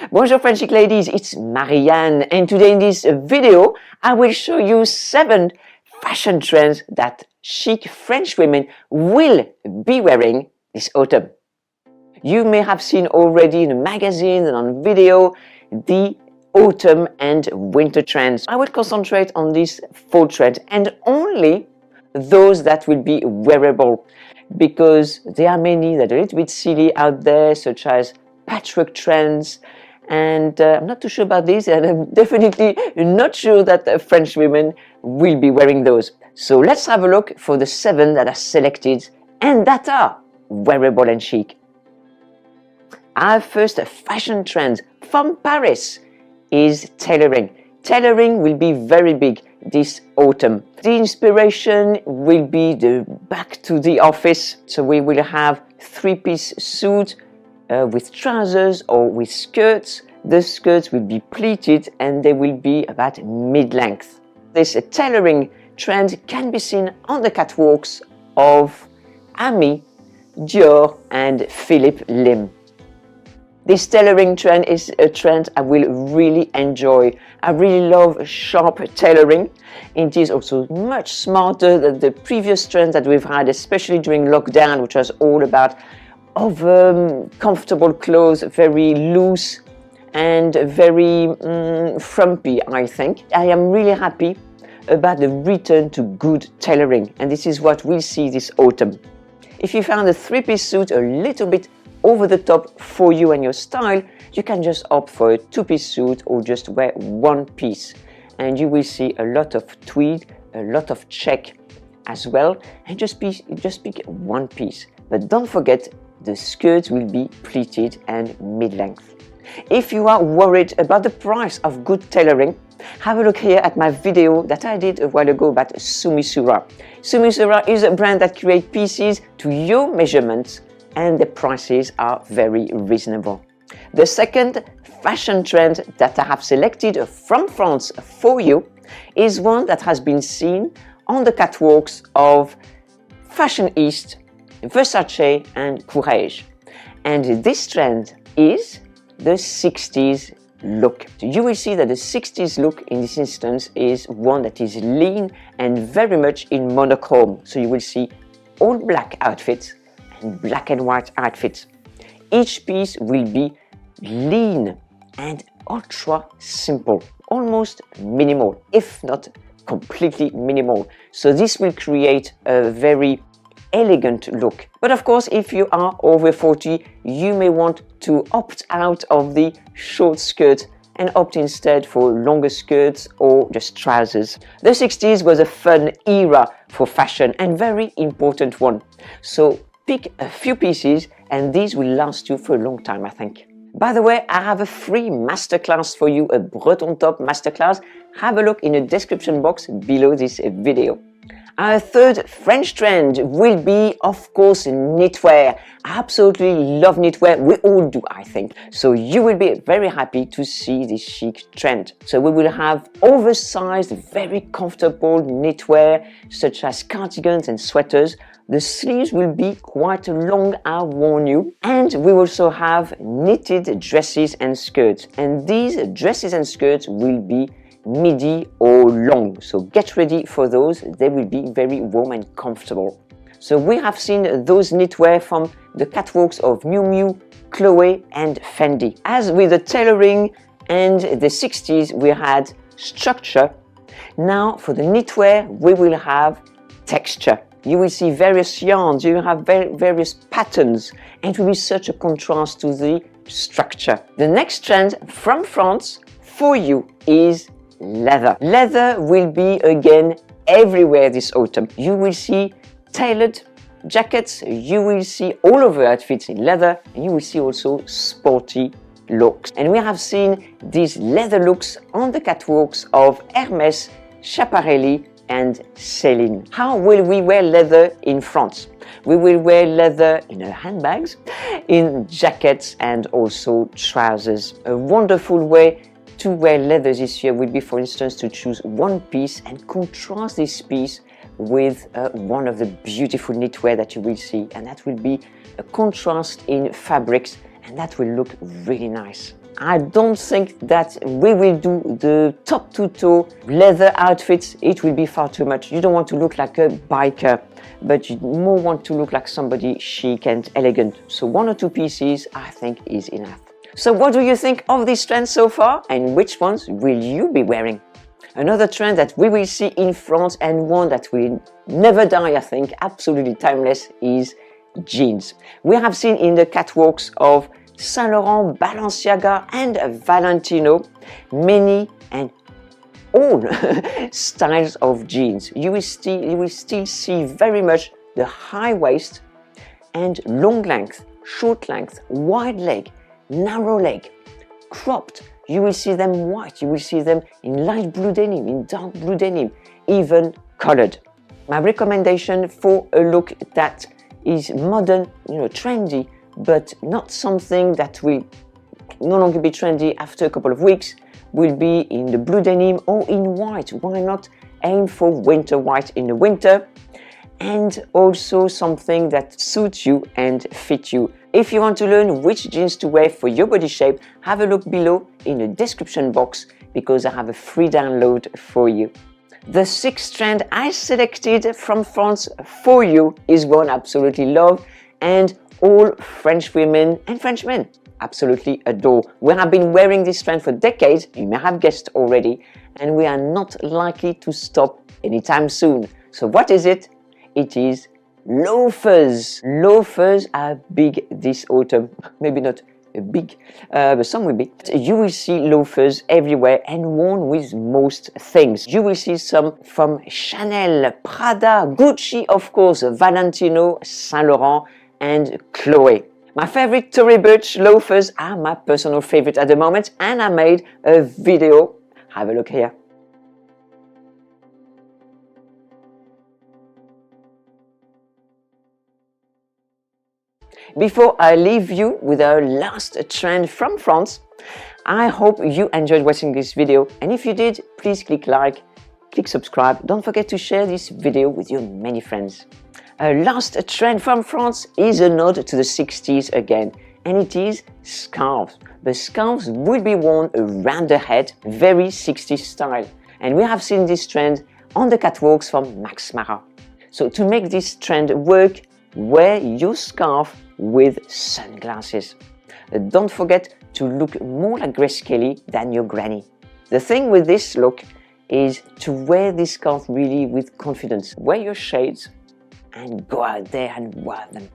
Bonjour French chic ladies, it's Marianne, and today in this video I will show you 7 fashion trends that chic French women will be wearing this autumn. You may have seen already in the magazine and on video the autumn and winter trends. I will concentrate on these 4 trends and only those that will be wearable, because there are many that are a little bit silly out there, such as patchwork trends, and I'm not too sure about this, and I'm definitely not sure that French women will be wearing those. So let's have a look for the 7 that are selected and that are wearable and chic. Our first fashion trend from Paris is tailoring. Tailoring will be very big this autumn. The inspiration will be the back to the office. So we will have 3-piece suit with trousers or with skirts. The skirts will be pleated and they will be about mid-length. This tailoring trend can be seen on the catwalks of Ami, Dior and Philippe Lim. This tailoring trend is a trend I will really enjoy. I really love sharp tailoring. It is also much smarter than the previous trends that we've had, especially during lockdown, which was all about comfortable clothes, very loose and very frumpy, I think. I am really happy about the return to good tailoring, and this is what we'll see this autumn. If you found a 3-piece suit a little bit over the top for you and your style, you can just opt for a 2-piece suit or just wear 1 piece, and you will see a lot of tweed, a lot of check as well, and just pick 1 piece. But don't forget, the skirts will be pleated and mid-length. If you are worried about the price of good tailoring, have a look here at my video that I did a while ago about Sumisura. Sumisura is a brand that creates pieces to your measurements, and the prices are very reasonable. The second fashion trend that I have selected from France for you is one that has been seen on the catwalks of Fashion East, Versace and Courrèges. And this trend is the 60s look. You will see that the 60s look in this instance is one that is lean and very much in monochrome. So you will see all black outfits and black and white outfits. Each piece will be lean and ultra simple, almost minimal, if not completely minimal. So this will create a very elegant look. But of course, if you are over 40, you may want to opt out of the short skirt and opt instead for longer skirts or just trousers. The 60s was a fun era for fashion and very important one. So pick a few pieces and these will last you for a long time, I think. By the way, I have a free masterclass for you, a Breton top masterclass. Have a look in the description box below this video. Our third French trend will be, of course, knitwear. I absolutely love knitwear. We all do, I think. So you will be very happy to see this chic trend. So we will have oversized, very comfortable knitwear, such as cardigans and sweaters. The sleeves will be quite long, I warn you. And we also have knitted dresses and skirts. And these dresses and skirts will be midi or long. So get ready for those. They will be very warm and comfortable. So we have seen those knitwear from the catwalks of Miu Miu, Chloé and Fendi. As with the tailoring and the 60s, we had structure. Now for the knitwear, we will have texture. You will see various yarns, you will have various patterns, and it will be such a contrast to the structure. The next trend from France for you is leather. Leather will be again everywhere this autumn. You will see tailored jackets, you will see all over outfits in leather, and you will see also sporty looks. And we have seen these leather looks on the catwalks of Hermès, Schiaparelli and Celine. How will we wear leather in France? We will wear leather in our handbags, in jackets and also trousers. A wonderful way to wear leather this year would be, for instance, to choose 1 piece and contrast this piece with one of the beautiful knitwear that you will see, and that will be a contrast in fabrics, and that will look really nice. I don't think that we will do the top-to-toe leather outfits. It will be far too much. You don't want to look like a biker, but you more want to look like somebody chic and elegant. So 1 or 2 pieces, I think, is enough. So what do you think of this trend so far, and which ones will you be wearing? Another trend that we will see in France, and one that will never die, I think, absolutely timeless, is jeans. We have seen in the catwalks of Saint Laurent, Balenciaga and Valentino many and all styles of jeans. You will still see very much the high waist and long length, short length, wide leg, narrow leg, cropped. You will see them white, you will see them in light blue denim, in dark blue denim, even colored. My recommendation for a look that is modern, trendy, but not something that will no longer be trendy after a couple of weeks, will be in the blue denim or in white. Why not aim for winter white in the winter, and also something that suits you and fits you. If you want to learn which jeans to wear for your body shape, have a look below in the description box, because I have a free download for you. The 6th trend I selected from France for you is one I absolutely love, and all French women and French men absolutely adore. We have been wearing this trend for decades, you may have guessed already, and we are not likely to stop anytime soon. So what is it? It is loafers. Loafers are big this autumn. Maybe not big, but some will be. You will see loafers everywhere and worn with most things. You will see some from Chanel, Prada, Gucci, of course, Valentino, Saint Laurent and Chloe. My favorite Tory Burch loafers are my personal favorite at the moment, and I made a video. Have a look here. Before I leave you with our last trend from France, I hope you enjoyed watching this video, and if you did, please click like, click subscribe. Don't forget to share this video with your many friends. Our last trend from France is a nod to the 60s again, and it is scarves. The scarves will be worn around the head, very 60s style, and we have seen this trend on the catwalks from Max Mara. So to make this trend work, wear your scarf with sunglasses. Don't forget to look more like Grace Kelly than your granny. The thing with this look is to wear this scarf really with confidence. Wear your shades and go out there and wear them.